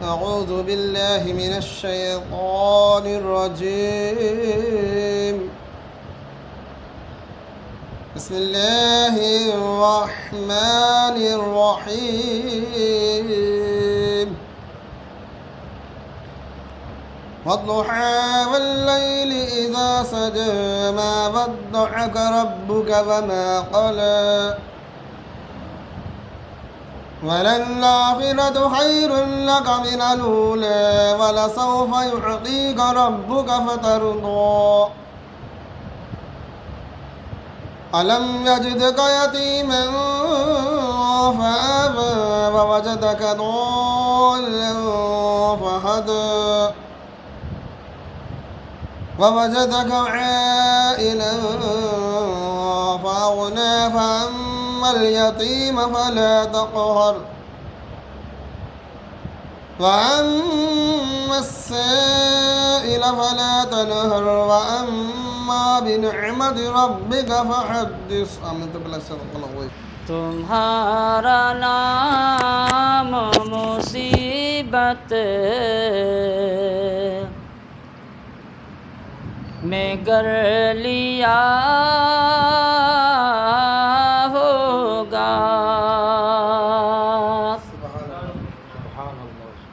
أعوذ بالله من الشيطان الرجيم. بسم الله الرحمن الرحيم. والضحى والليل إذا سجى ما ودعك ربك وما قلى وللآخرة خير لك من الأولى ولسوف يعطيك ربك فترضى ألم يجدك يتيما فآوى ووجدك ضالا فهدى ووجدك عائلا فأغنى فأما اليتيم فلا تقهر وأما السائل فلا تنهر وأما بنعمة ربك فحدث. آمنت بالله صدق الله العظيم. تمہارا نام مصیبت میں گر لیا ہوگا،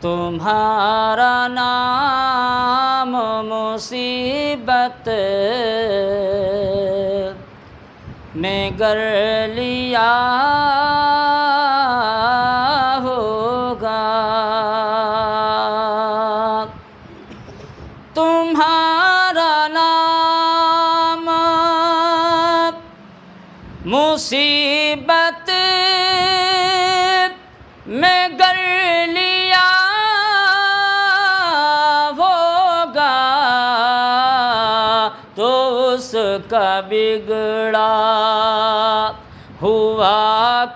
تمہارا نام مصیبت میں گر لیا ہوگا، تمہارا نام مصیبت میں گر لیا ہوگا تو اس کا بگڑا ہوا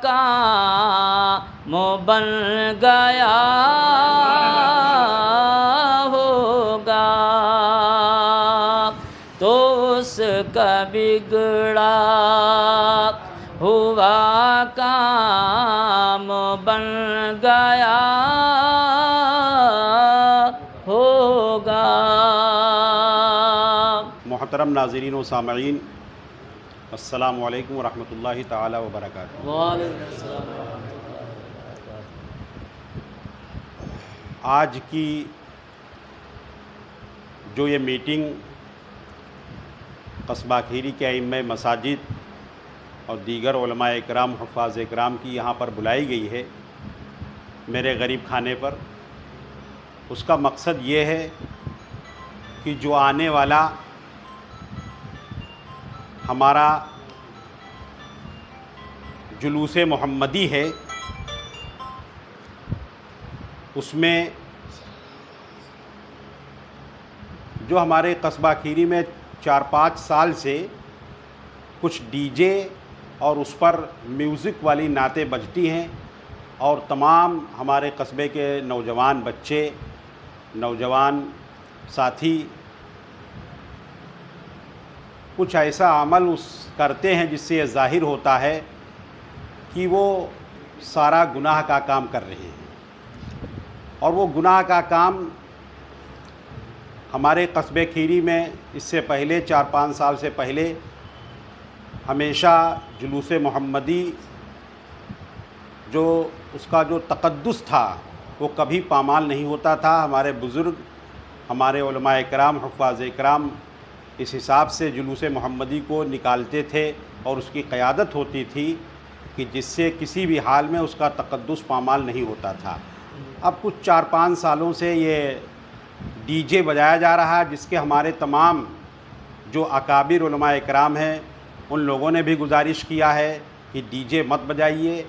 کام بن گیا ہوگا، تو اس کا بگڑا ہوا کام بن گیا ہوگا۔ محترم ناظرین و سامعین، السلام علیکم ورحمۃ اللہ تعالی وبرکاتہ۔ وعلیکم السلام ورحمۃ اللہ۔ آج کی جو یہ میٹنگ قصبہ کھیری کے ائمہ مساجد اور دیگر علماء اکرام، حفاظ اکرام کی یہاں پر بلائی گئی ہے میرے غریب خانے پر، اس کا مقصد یہ ہے کہ جو آنے والا ہمارا جلوس محمدی ہے اس میں جو ہمارے قصبہ کھیری میں 4-5 سال سے کچھ ڈی جے اور اس پر میوزک والی نعتیں بجتی ہیں، اور تمام ہمارے قصبے کے نوجوان بچے، نوجوان ساتھی کچھ ایسا عمل کرتے ہیں جس سے یہ ظاہر ہوتا ہے کہ وہ سارا گناہ کا کام کر رہے ہیں، اور وہ گناہ کا کام ہمارے قصبے کھیری میں اس سے پہلے 4-5 سال سے پہلے ہمیشہ جلوس محمدی جو اس کا جو تقدس تھا وہ کبھی پامال نہیں ہوتا تھا۔ ہمارے بزرگ، ہمارے علماء اکرام، حفاظ اکرام اس حساب سے جلوس محمدی کو نکالتے تھے اور اس کی قیادت ہوتی تھی کہ جس سے کسی بھی حال میں اس کا تقدس پامال نہیں ہوتا تھا۔ اب کچھ 4-5 سالوں سے یہ ڈی جے بجایا جا رہا ہے، جس کے ہمارے تمام جو اکابر علماء اکرام ہیں ان لوگوں نے بھی گزارش کیا ہے کہ ڈی جے مت بجائیے،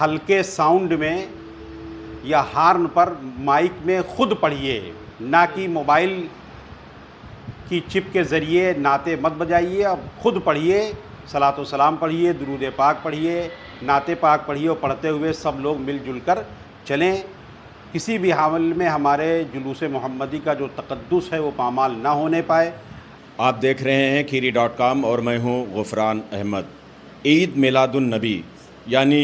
ہلکے ساؤنڈ میں یا ہارن پر مائک میں خود پڑھیے، نہ کہ موبائل کی چپ کے ذریعے نعتیں مت بجائیے، اب خود پڑھیے، صلاۃ و سلام پڑھیے، درود پاک پڑھیے، نعت پاک پڑھیے، اور پڑھتے ہوئے سب لوگ مل جل کر چلیں۔ کسی بھی حال میں ہمارے جلوس محمدی کا جو تقدس ہے وہ پامال نہ ہونے پائے۔ آپ دیکھ رہے ہیں kheeri.com اور میں ہوں غفران احمد۔ عید میلاد النبی یعنی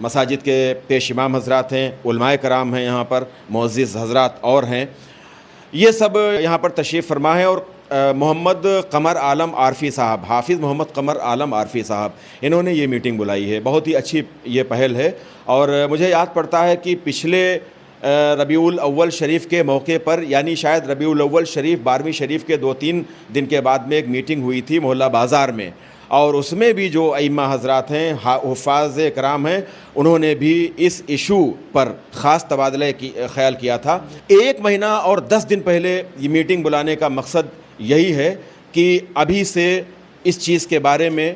مساجد کے پیش امام حضرات ہیں، علماء کرام ہیں، یہاں پر معزز حضرات اور ہیں، یہ سب یہاں پر تشریف فرما ہے. اور محمد قمر عالم عارفی صاحب، حافظ محمد قمر عالم عارفی صاحب، انہوں نے یہ میٹنگ بلائی ہے. بہت ہی اچھی یہ پہل ہے. اور مجھے یاد پڑتا ہے کہ پچھلے ربیع الاول شریف کے موقع پر، یعنی شاید ربیع الاول شریف 12ویں شریف کے 2-3 دن کے بعد میں ایک میٹنگ ہوئی تھی محلہ بازار میں، اور اس میں بھی جو ائمہ حضرات ہیں، حفاظ کرام ہیں، انہوں نے بھی اس ایشو پر خاص تبادلہ خیال کیا تھا. 1 مہینہ اور 10 دن پہلے یہ میٹنگ بلانے کا مقصد یہی ہے کہ ابھی سے اس چیز کے بارے میں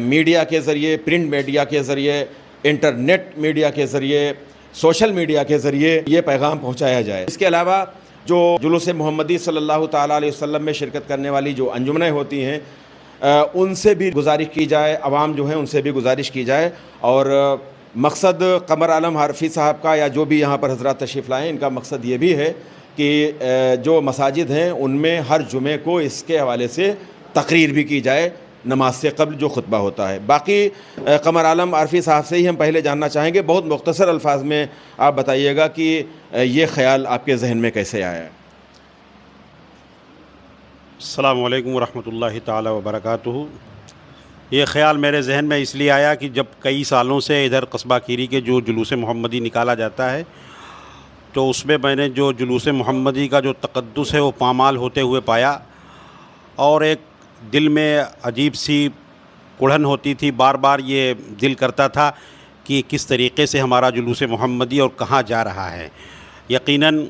میڈیا کے ذریعے، پرنٹ میڈیا کے ذریعے، انٹرنیٹ میڈیا کے ذریعے، سوشل میڈیا کے ذریعے یہ پیغام پہنچایا جائے. اس کے علاوہ جو جلوس محمدی صلی اللہ تعالیٰ علیہ وسلم میں شرکت کرنے والی جو انجمنیں ہوتی ہیں، ان سے بھی گزارش کی جائے، عوام جو ہیں ان سے بھی گزارش کی جائے. اور مقصد قمر عالم عارفی صاحب کا، یا جو بھی یہاں پر حضرات تشریف لائیں، ان کا مقصد یہ بھی ہے کہ جو مساجد ہیں ان میں ہر جمعے کو اس کے حوالے سے تقریر بھی کی جائے، نماز سے قبل جو خطبہ ہوتا ہے. باقی قمر عالم عارفی صاحب سے ہی ہم پہلے جاننا چاہیں گے، بہت مختصر الفاظ میں آپ بتائیے گا کہ یہ خیال آپ کے ذہن میں کیسے آیا ہے. السلام علیکم ورحمۃ اللہ تعالی وبرکاتہ. یہ خیال میرے ذہن میں اس لیے آیا کہ جب کئی سالوں سے ادھر قصبہ کیری کے جو جلوس محمدی نکالا جاتا ہے، تو اس میں نے جو جلوس محمدی کا جو تقدس ہے وہ پامال ہوتے ہوئے پایا، اور ایک دل میں عجیب سی کڑھن ہوتی تھی. بار بار یہ دل کرتا تھا کہ کس طریقے سے ہمارا جلوس محمدی اور کہاں جا رہا ہے. یقیناً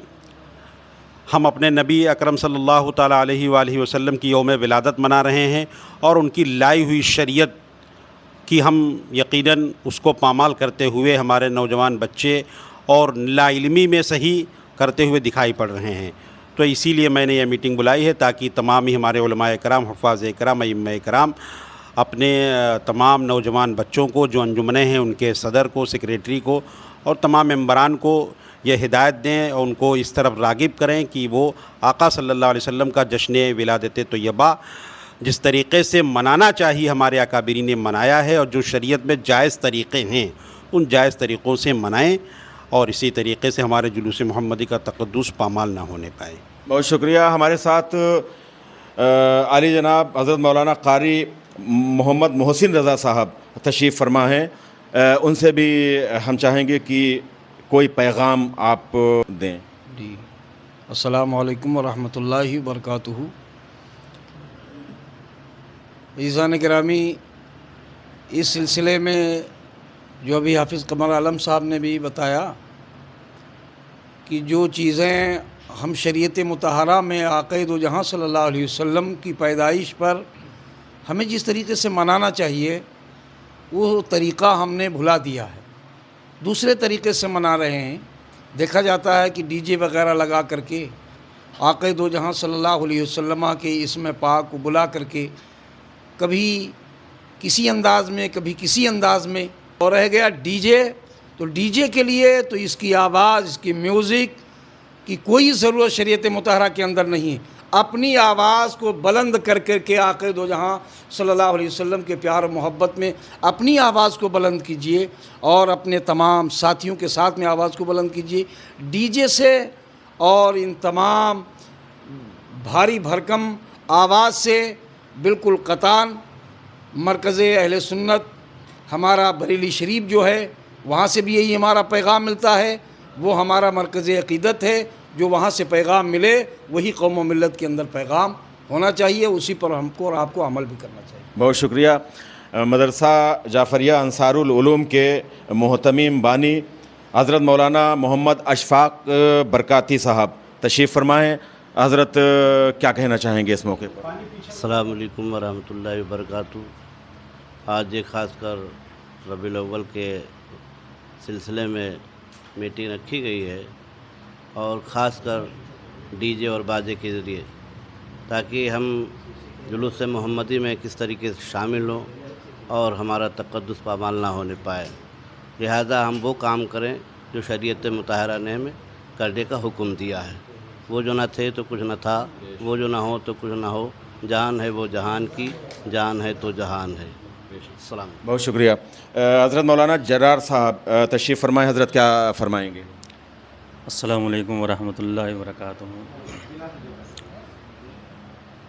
ہم اپنے نبی اکرم صلی اللہ تعالیٰ علیہ وآلہ وسلم کی یوم ولادت منا رہے ہیں، اور ان کی لائی ہوئی شریعت کی ہم یقیناً اس کو پامال کرتے ہوئے ہمارے نوجوان بچے اور لا علمی میں صحیح کرتے ہوئے دکھائی پڑ رہے ہیں. تو اسی لیے میں نے یہ میٹنگ بلائی ہے تاکہ تمام ہی ہمارے علماء کرام، حفاظ کرام، ائمہ کرام اپنے تمام نوجوان بچوں کو، جو انجمنیں ہیں، ان کے صدر کو، سیکریٹری کو اور تمام ممبران کو یہ ہدایت دیں اور ان کو اس طرف راغب کریں کہ وہ آقا صلی اللہ علیہ وسلم کا جشن ولادت طیبہ جس طریقے سے منانا چاہیے ہمارے اکابرین نے منایا ہے، اور جو شریعت میں جائز طریقے ہیں ان جائز طریقوں سے منائیں، اور اسی طریقے سے ہمارے جلوس محمدی کا تقدس پامال نہ ہونے پائے. بہت شکریہ. ہمارے ساتھ عالی جناب حضرت مولانا قاری محمد محسن رضا صاحب تشریف فرما ہیں. ان سے بھی ہم چاہیں گے کہ کوئی پیغام آپ دیں. جی، السلام علیکم ورحمۃ اللہ وبرکاتہ. عزیزان گرامی، اس سلسلے میں جو ابھی حافظ قمر عالم صاحب نے بھی بتایا کہ جو چیزیں ہم شریعت مطہرہ میں آقا دو جہاں صلی اللہ علیہ وسلم کی پیدائش پر ہمیں جس طریقے سے منانا چاہیے، وہ طریقہ ہم نے بھلا دیا ہے، دوسرے طریقے سے منا رہے ہیں. دیکھا جاتا ہے کہ ڈی جے وغیرہ لگا کر کے آقا دو جہاں صلی اللہ علیہ وسلم کے اسم پاک کو بلا کر کے کبھی کسی انداز میں، کبھی کسی انداز میں، اور رہ گیا ڈی جے. تو ڈی جے کے لیے تو اس کی آواز، اس کی میوزک کی کوئی ضرورت شریعت مطہرہ کے اندر نہیں ہے. اپنی آواز کو بلند کر کر کے آقا دو جہاں صلی اللہ علیہ وسلم کے پیار و محبت میں اپنی آواز کو بلند کیجئے، اور اپنے تمام ساتھیوں کے ساتھ میں آواز کو بلند کیجئے. ڈی جے سے اور ان تمام بھاری بھرکم آواز سے بالکل قطعاً مرکز اہل سنت ہمارا بریلی شریف جو ہے، وہاں سے بھی یہی ہمارا پیغام ملتا ہے. وہ ہمارا مرکز عقیدت ہے، جو وہاں سے پیغام ملے وہی قوم و ملت کے اندر پیغام ہونا چاہیے، اسی پر ہم کو اور آپ کو عمل بھی کرنا چاہیے. بہت شکریہ. مدرسہ جعفریہ انصار العلوم کے محتمم بانی حضرت مولانا محمد اشفاق برکاتی صاحب تشریف فرمائیں. حضرت کیا کہنا چاہیں گے اس موقع پر؟ السلام علیکم ورحمۃ اللہ وبرکاتہ. آج یہ خاص کر ربیع الاول کے سلسلے میں میٹنگ رکھی گئی ہے، اور خاص کر ڈی جے اور باجے کے ذریعے، تاکہ ہم جلوس محمدی میں کس طریقے سے شامل ہوں اور ہمارا تقدس پامال نہ ہونے پائے. لہذا ہم وہ کام کریں جو شریعت مطہرہ نے ہمیں کرنے کا حکم دیا ہے. وہ جو نہ تھے تو کچھ نہ تھا، وہ جو نہ ہو تو کچھ نہ ہو، جان ہے وہ جہان کی، جان ہے تو جہان ہے. السلام علیکم۔ بہت شکریہ حضرت مولانا جرار صاحب تشریف فرمائیں، حضرت کیا فرمائیں گے؟ السلام علیکم ورحمۃ اللہ وبرکاتہ۔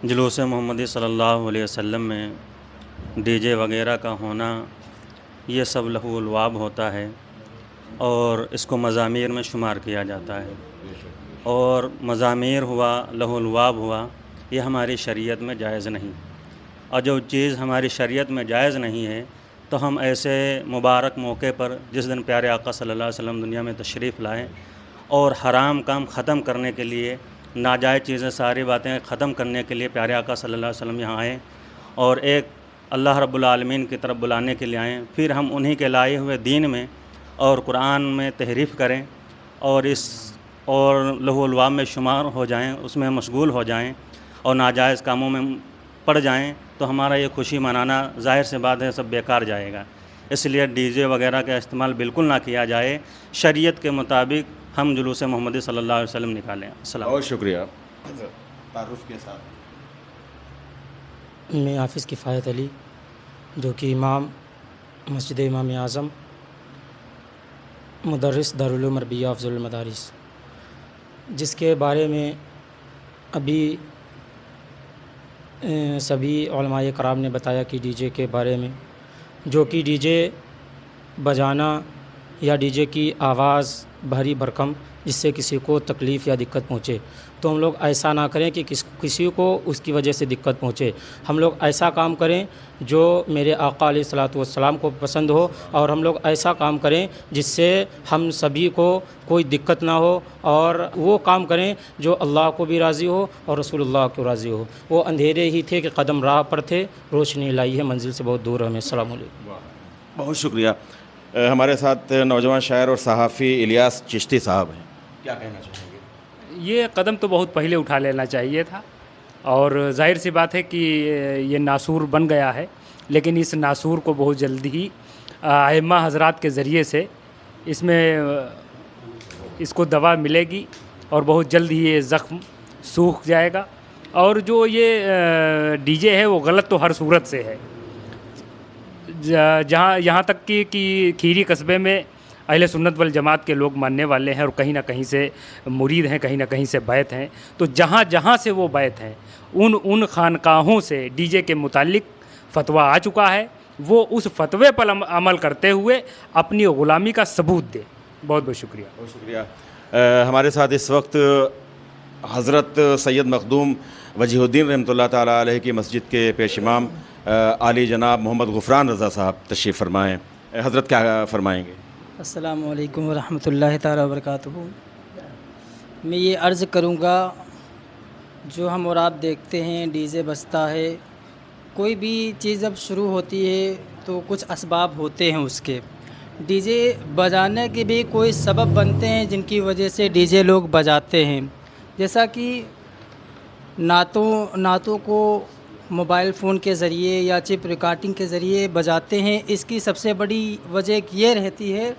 جلوس محمدی صلی اللہ علیہ وسلم میں ڈی جے وغیرہ کا ہونا یہ سب لہو الواب ہوتا ہے اور اس کو مزامیر میں شمار کیا جاتا ہے، اور مزامیر ہوا، لہو الواب ہوا، یہ ہماری شریعت میں جائز نہیں، اور جو چیز ہماری شریعت میں جائز نہیں ہے تو ہم ایسے مبارک موقع پر جس دن پیارے آقا صلی اللہ علیہ وسلم دنیا میں تشریف لائیں اور حرام کام ختم کرنے کے لیے، ناجائز چیزیں ساری باتیں ختم کرنے کے لیے پیارے آقا صلی اللہ علیہ وسلم یہاں آئیں اور ایک اللہ رب العالمین کی طرف بلانے کے لیے آئیں، پھر ہم انہی کے لائے ہوئے دین میں اور قرآن میں تحریف کریں اور لہو الواب میں شمار ہو جائیں، اس میں مشغول ہو جائیں اور ناجائز کاموں میں پڑ جائیں، تو ہمارا یہ خوشی منانا ظاہر سے بات ہے سب بیکار جائے گا۔ اس لیے ڈی جے وغیرہ کا استعمال بالکل نہ کیا جائے، شریعت کے مطابق ہم جلوس محمدی صلی اللہ علیہ وسلم نکالیں۔ السلام بہت شکریہ۔ تعارف کے ساتھ میں حافظ کفایت علی، جو کہ امام مسجد امام اعظم، مدرس دارالعلوم عربیہ افضل المدارس، جس کے بارے میں ابھی سبھی علماء کرام نے بتایا کہ ڈی جے کے بارے میں، جو کہ ڈی جے بجانا یا ڈی جے کی آواز بھاری بھرکم جس سے کسی کو تکلیف یا دقت پہنچے، تو ہم لوگ ایسا نہ کریں کہ کسی کو اس کی وجہ سے دقت پہنچے۔ ہم لوگ ایسا کام کریں جو میرے آقا علیہ الصلوۃ والسلام کو پسند ہو، اور ہم لوگ ایسا کام کریں جس سے ہم سبھی کو کوئی دقت نہ ہو، اور وہ کام کریں جو اللہ کو بھی راضی ہو اور رسول اللہ کو راضی ہو۔ وہ اندھیرے ہی تھے کہ قدم راہ پر تھے، روشنی لائی ہے منزل سے بہت دور ہمیں۔ السلام علیکم۔ بہت شکریہ۔ ہمارے ساتھ نوجوان شاعر اور صحافی الیاس چشتی صاحب ہیں، کیا کہنا چاہیں گے؟ یہ قدم تو بہت پہلے اٹھا لینا چاہیے تھا، اور ظاہر سی بات ہے کہ یہ ناسور بن گیا ہے، لیکن اس ناسور کو بہت جلد ہی ائمہ حضرات کے ذریعے سے اس کو دوا ملے گی، اور بہت جلد ہی یہ زخم سوکھ جائے گا۔ اور جو یہ ڈی جے ہے وہ غلط تو ہر صورت سے ہے، یہاں تک کہ کھیری قصبے میں اہل سنت والجماعت کے لوگ ماننے والے ہیں اور کہیں نہ کہیں سے مرید ہیں، کہیں نہ کہیں سے بیعت ہیں، تو جہاں سے وہ بیعت ہیں ان خانقاہوں سے ڈی جے کے متعلق فتویٰ آ چکا ہے، وہ اس فتوے پر عمل کرتے ہوئے اپنی غلامی کا ثبوت دے۔ بہت بہت شکریہ۔ بہت شکریہ۔ ہمارے ساتھ اس وقت حضرت سید مخدوم وجیہ الدین رحمۃ اللہ تعالیٰ علیہ کی مسجد کے پیش امام عالی جناب محمد غفران رضا صاحب تشریف فرمائیں۔ حضرت کیا فرمائیں گے؟ السلام علیکم ورحمۃ اللہ تعالیٰ وبرکاتہ۔ میں یہ عرض کروں گا، جو ہم اور آپ دیکھتے ہیں ڈی جے بجتا ہے، کوئی بھی چیز جب شروع ہوتی ہے تو کچھ اسباب ہوتے ہیں اس کے، ڈی جے بجانے کے بھی کوئی سبب بنتے ہیں جن کی وجہ سے ڈی جے لوگ بجاتے ہیں، جیسا کہ نعتوں کو موبائل فون کے ذریعے یا چپ ریکارڈنگ کے ذریعے بجاتے ہیں۔ اس کی سب سے بڑی وجہ یہ رہتی ہے،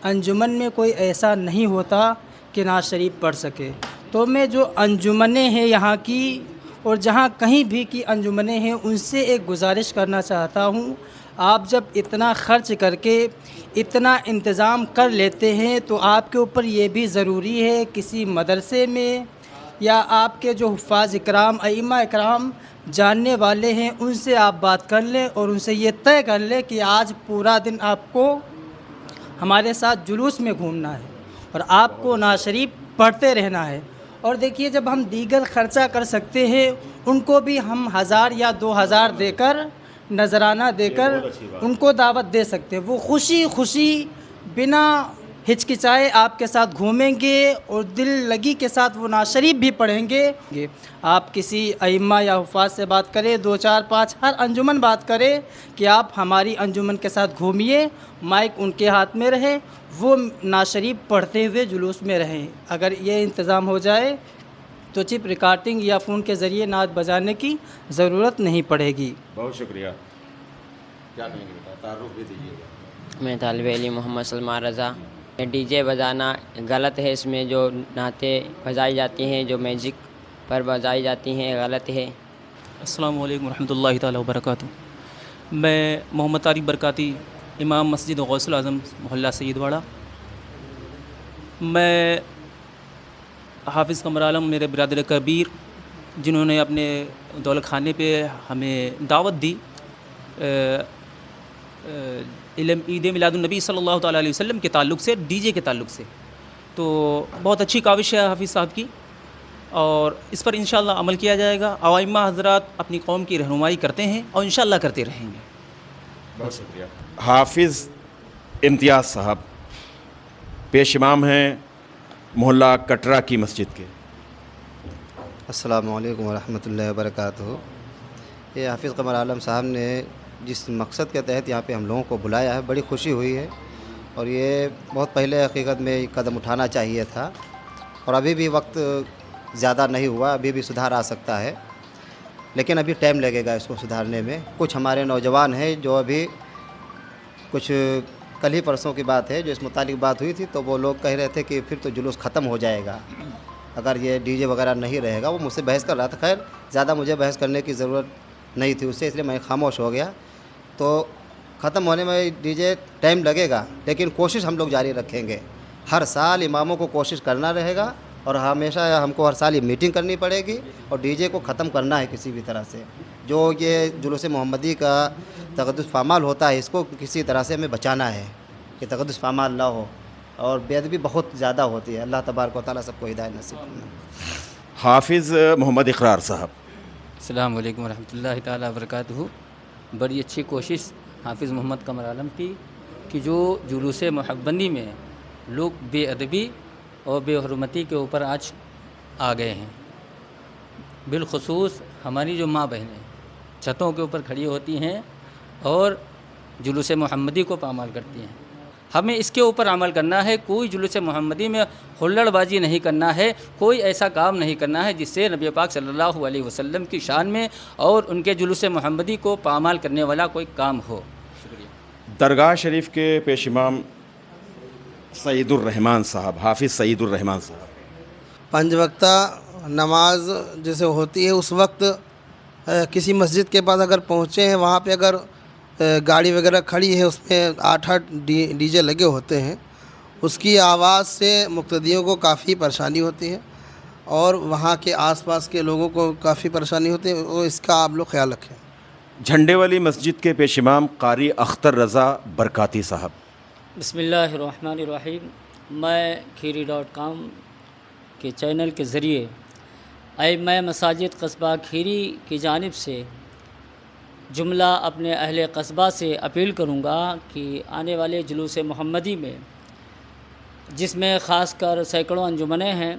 انجمن میں کوئی ایسا نہیں ہوتا کہ نعت شریف پڑھ سکے، تو میں جو انجمنیں ہیں یہاں کی اور جہاں کہیں بھی کی انجمنیں ہیں ان سے ایک گزارش کرنا چاہتا ہوں، آپ جب اتنا خرچ کر کے اتنا انتظام کر لیتے ہیں تو آپ کے اوپر یہ بھی ضروری ہے کسی مدرسے میں یا آپ کے جو حفاظ اکرام ائمہ اکرام جاننے والے ہیں ان سے آپ بات کر لیں اور ان سے یہ طے کر لیں کہ آج پورا دن آپ کو ہمارے ساتھ جلوس میں گھومنا ہے اور آپ کو نعت شریف پڑھتے رہنا ہے۔ اور دیکھیے، جب ہم دیگر خرچہ کر سکتے ہیں ان کو بھی ہم 1000 یا 2000 دے کر، نذرانہ دے کر ان کو دعوت دے سکتے ہیں، وہ خوشی بنا ہچکچائے آپ کے ساتھ گھومیں گے اور دل لگی کے ساتھ وہ نعت شریف بھی پڑھیں گے۔ آپ کسی ائمہ یا حفاظ سے بات کریں، 2 4 5 ہر انجمن بات کرے کہ آپ ہماری انجمن کے ساتھ گھومیے، مائک ان کے ہاتھ میں رہے، وہ نعت شریف پڑھتے ہوئے جلوس میں رہیں۔ اگر یہ انتظام ہو جائے تو چپ ریکارڈنگ یا فون کے ذریعے نعت بجانے کی ضرورت نہیں پڑے گی۔ بہت شکریہ۔ کیا کہیں گے بیٹا؟ تعارف بھی دیجیے گا۔ میں طالب علم محمد سلمان رضا۔ ڈی جے بجانا غلط ہے، اس میں جو نعتیں بجائی جاتی ہیں، جو میوزک پر بجائی جاتی ہیں، غلط ہے۔ السلام علیکم ورحمۃ اللہ تعالیٰ وبرکاتہ۔ میں محمد طارق برکاتی، امام مسجد غوث العظم محلہ سید واڑہ۔ میں حافظ قمر عالم میرے برادر کبیر جنہوں نے اپنے دولت خانے پہ ہمیں دعوت دی عید میلاد النبی صلی اللہ تعالیٰ علیہ وسلم کے تعلق سے، ڈی جے کے تعلق سے، تو بہت اچھی کاوش ہے حافظ صاحب کی، اور اس پر انشاءاللہ عمل کیا جائے گا۔ عوائمہ حضرات اپنی قوم کی رہنمائی کرتے ہیں اور انشاءاللہ کرتے رہیں گے۔ بہت شکریہ۔ حافظ امتیاز صاحب پیش امام ہیں محلہ کٹرا کی مسجد کے۔ السلام علیکم ورحمۃ اللہ وبرکاتہ۔ یہ حافظ قمر عالم صاحب نے جس مقصد کے تحت یہاں پہ ہم لوگوں کو بلایا ہے، بڑی خوشی ہوئی ہے، اور یہ بہت پہلے حقیقت میں قدم اٹھانا چاہیے تھا، اور ابھی بھی وقت زیادہ نہیں ہوا، ابھی بھی سدھار آ سکتا ہے، لیکن ابھی ٹائم لگے گا اس کو سدھارنے میں۔ کچھ ہمارے نوجوان ہیں جو ابھی کچھ کل ہی پرسوں کی بات ہے جو اس متعلق بات ہوئی تھی، تو وہ لوگ کہہ رہے تھے کہ پھر تو جلوس ختم ہو جائے گا اگر یہ ڈی جے وغیرہ نہیں رہے گا۔ وہ مجھ سے بحث کر رہا تھا، خیر زیادہ مجھے بحث کرنے کی ضرورت نہیں تھی اس سے، اس لیے میں خاموش ہو گیا۔ تو ختم ہونے میں ڈی جے ٹائم لگے گا، لیکن کوشش ہم لوگ جاری رکھیں گے۔ ہر سال اماموں کو کوشش کرنا رہے گا، اور ہمیشہ ہم کو ہر سال یہ میٹنگ کرنی پڑے گی، اور ڈی جے کو ختم کرنا ہے کسی بھی طرح سے۔ جو یہ جلوس محمدی کا تقدس پامال ہوتا ہے، اس کو کسی طرح سے ہمیں بچانا ہے کہ تقدس پامال نہ ہو، اور بے ادبی بہت زیادہ ہوتی ہے۔ اللہ تبارک و تعالیٰ سب کو ہدایت نصیب کرنا۔ حافظ محمد اقرار صاحب۔ السلام علیکم ورحمۃ اللہ تعالیٰ وبرکاتہ۔ بڑی اچھی کوشش حافظ محمد قمر عالم کی کہ جو جلوس محمدی میں لوگ بے ادبی اور بے حرمتی کے اوپر آج آ گئے ہیں، بالخصوص ہماری جو ماں بہنیں چھتوں کے اوپر کھڑی ہوتی ہیں اور جلوس محمدی کو پامال کرتی ہیں۔ ہمیں اس کے اوپر عمل کرنا ہے، کوئی جلوس محمدی میں ہلڑ بازی نہیں کرنا ہے، کوئی ایسا کام نہیں کرنا ہے جس سے نبی پاک صلی اللہ علیہ وسلم کی شان میں اور ان کے جلوس محمدی کو پامال کرنے والا کوئی کام ہو۔ شکریہ۔ درگاہ شریف کے پیش امام سعید الرحمان صاحب، حافظ سعید الرحمان صاحب۔ 5 وقتہ نماز جیسے ہوتی ہے اس وقت کسی مسجد کے پاس اگر پہنچے ہیں، وہاں پہ اگر گاڑی وغیرہ کھڑی ہے، اس میں 8 ڈی جے لگے ہوتے ہیں، اس کی آواز سے مقتدیوں کو کافی پریشانی ہوتی ہے، اور وہاں کے آس پاس کے لوگوں کو کافی پریشانی ہوتی ہے، اور اس کا آپ لوگ خیال رکھیں۔ جھنڈے والی مسجد کے پیش امام قاری اختر رضا برکاتی صاحب۔ بسم اللہ الرحمن الرحیم۔ میں کھیری.com کے چینل کے ذریعے ائمہ مساجد قصبہ کھیری کی جانب سے جملہ اپنے اہل قصبہ سے اپیل کروں گا کہ آنے والے جلوس محمدی میں، جس میں خاص کر سینکڑوں انجمنیں ہیں،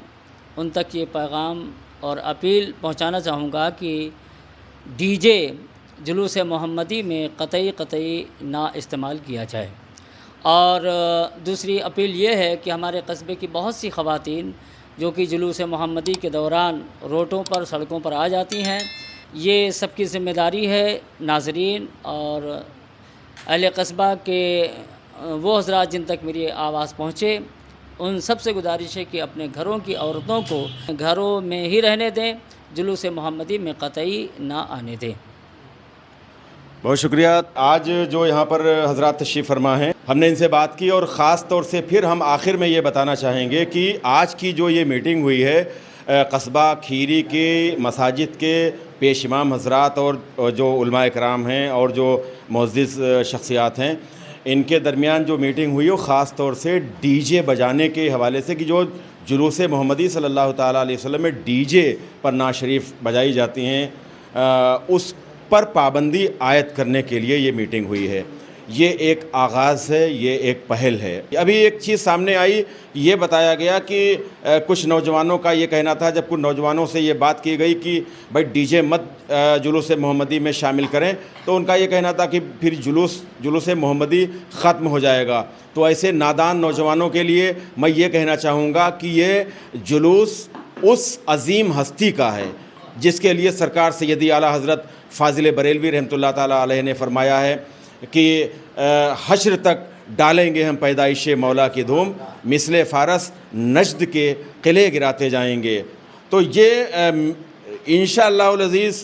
ان تک یہ پیغام اور اپیل پہنچانا چاہوں گا کہ ڈی جے جلوس محمدی میں قطعی نہ استعمال کیا جائے۔ اور دوسری اپیل یہ ہے کہ ہمارے قصبے کی بہت سی خواتین جو کہ جلوس محمدی کے دوران روڈوں پر، سڑکوں پر آ جاتی ہیں، یہ سب کی ذمہ داری ہے ناظرین اور اہل قصبہ کے وہ حضرات جن تک میری آواز پہنچے، ان سب سے گزارش ہے کہ اپنے گھروں کی عورتوں کو گھروں میں ہی رہنے دیں، جلوس محمدی میں قطعی نہ آنے دیں۔ بہت شکریہ۔ آج جو یہاں پر حضرات تشریف فرما ہیں، ہم نے ان سے بات کی، اور خاص طور سے پھر ہم آخر میں یہ بتانا چاہیں گے کہ آج کی جو یہ میٹنگ ہوئی ہے قصبہ کھیری کی مساجد کے پیش امام حضرات اور جو علماء کرام ہیں اور جو معزز شخصیات ہیں، ان کے درمیان جو میٹنگ ہوئی وہ خاص طور سے ڈی جے بجانے کے حوالے سے کہ جو جلوس محمدی صلی اللہ تعالیٰ علیہ وسلم میں ڈی جے پر نعت شریف بجائی جاتی ہیں، اس پر پابندی عائد کرنے کے لیے یہ میٹنگ ہوئی ہے۔ یہ ایک آغاز ہے، یہ ایک پہل ہے۔ ابھی ایک چیز سامنے آئی، یہ بتایا گیا کہ کچھ نوجوانوں کا یہ کہنا تھا، جب کچھ نوجوانوں سے یہ بات کی گئی کہ بھائی ڈی جے مت جلوس محمدی میں شامل کریں، تو ان کا یہ کہنا تھا کہ پھر جلوس محمدی ختم ہو جائے گا۔ تو ایسے نادان نوجوانوں کے لیے میں یہ کہنا چاہوں گا کہ یہ جلوس اس عظیم ہستی کا ہے جس کے لیے سرکار سیدی اعلیٰ حضرت فاضل بریلوی رحمۃ اللہ تعالیٰ علیہ نے فرمایا ہے کہ حشر تک ڈالیں گے ہم پیدائش مولا کی دھوم، مثل فارس نجد کے قلعے گراتے جائیں گے۔ تو یہ انشاءاللہ العزیز